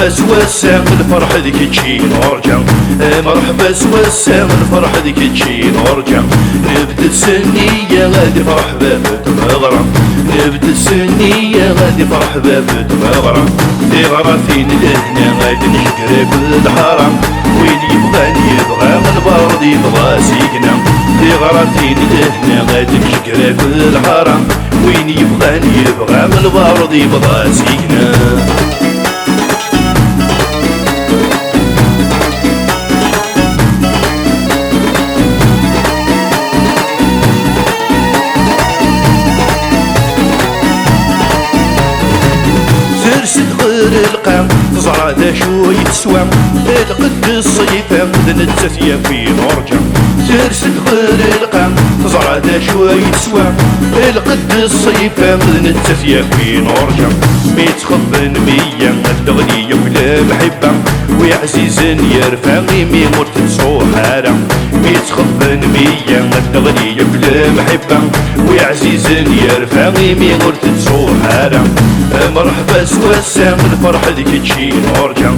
مرحبا سواسا الفرح ذيك تجي نرجع، مرحبا سواسا الفرح ذيك تجي نرجع. نبدا السنية غادي فرح باب تمغرى، نبدا السنية غادي فرح باب تمغرى. في غرافين لهنا غادي نشكر كل حرام، وين يبغاني يبغى من البرد يبغى سيكنا. في غرافين لهنا غادي نشكر كل حرام، وين يبغاني يبغى من البرد يبغى سيكنا. غير القام تزرع ذا شو يتسوى، القد الصيفة مدن التثيا في نرجع. ترسل غير القام تزرع ذا شو يتسوى، القد الصيفة مدن التثيا في نرجع. ميتخبن ميا الدغنية ولا محبة، ويا عزيز يرفع ميمي مرت صحارة. ميتخبن ميا الدغنية ولا محبة، ويا عزيز يرفع ميمي مرت صحارة. مرحبا سواسا الفرح ذيك تجي نرجع،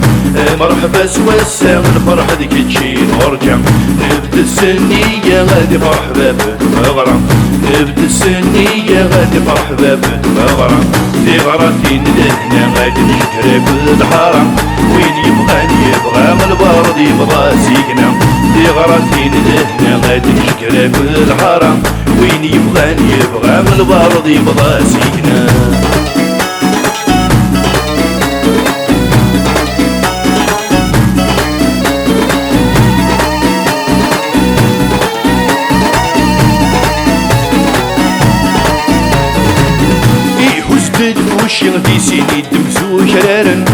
مرحبا سواسا الفرح ذيك تجي نرجع. نبدا السنية غادي فرح باب تمغرى، نبدا السنية غادي فرح باب تمغرى. في غراتين لهنا غادي نشكر كل حرام، وين يبغاني يبغى من البرد يبغى سيكنا. في غراتين لهنا غادي نشكر كل حرام، وين يبغاني يبغى من البرد يبغى سيكنا. وشي في سيدي دمسو شرارن،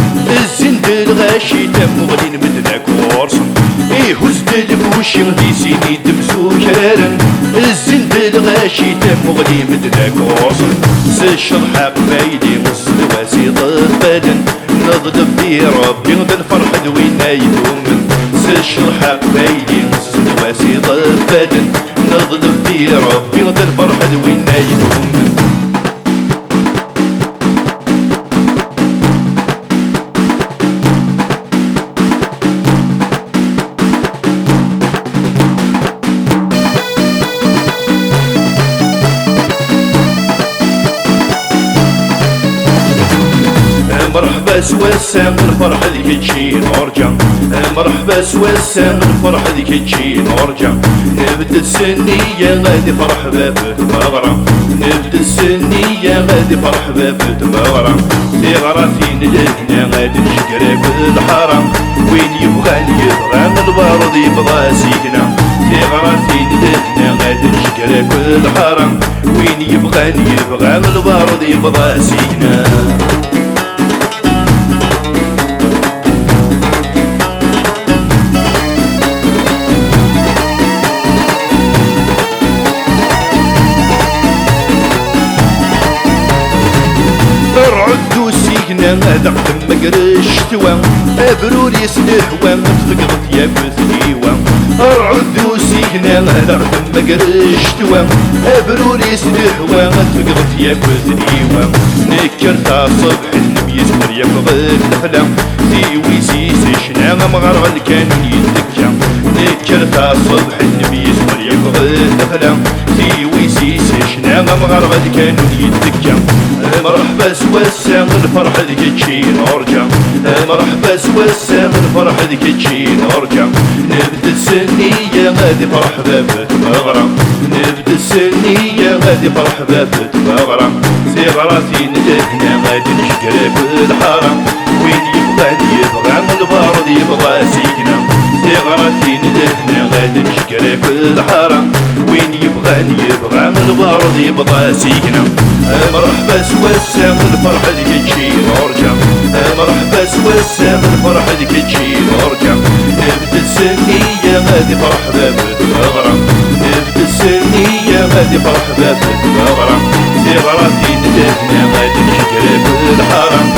الزند الغاشي تم غدين مدنا كورسن. هزد بوشي في سيدي دمسو شرارن، الزند الغاشي تم غدين مدنا كورسن. سشر حق بايدي مصد واسيط البدن، نضرب في ربي بالفرح دوينا يدومن. سشر حق بايدي مصد واسيط البدن، نضرب في ربي بالفرح دوينا يدومن. مرحبا سواسا الفرح ذيك تجي نرجع، مرحبا سواسا الفرح ذيك تجي نرجع. نبدا السنية غادي فرح باب تمغرى، نبدا السنية غادي فرح باب تمغرى. في غراتين لهنا غادي نشكر كل حرام، وين يبغاني يبغى من البرد يبغى سيكنا. في غراتين لهنا غادي نشكر كل حرام، وين يبغاني يبغى من البرد يبغى سيكنا. رعدو سيكنا هذا قدم مقرش توا، ابرور يسنحوا متفقضت يا كثنيوا. رعدو سيكنا هذا قدم مقرش توا، ابرور يسنحوا متفقضت يا كثنيوا. نكرتا صبح النبيس مريم غير نفلا، في ويسيس شنا مغرغل كان يدكا. نكرتا صبح النبيس مريم غير نفلا، في ويسيس شنا مغرغل كان يدكا. مرحبا سواسا الفرح ذيك تجي نرجع، مرحبا سواسا الفرح ذيك تجي نرجع. نبدا السنية غادي فرح باب تمغرى، نبدا السنية غادي فرح باب تمغرى. في غراتين لهنا غادي نشكر كل حرام، وين يبغاني يبغى من البرد يبغى سيكنا. في غراتين لهنا غادي نشكر كل حرام، وين يبغاني يبغى من البرد يبغى سيكنا. مرحبا سواسا الفرح ذيك تجي نرجع، مرحبا سواسا الفرح ذيك تجي نرجع. نبدا السنية غادي فرح باب تمغرى، نبدا السنية غادي فرح باب تمغرى. في غراتين لهنا غادي نشكر كل حرام،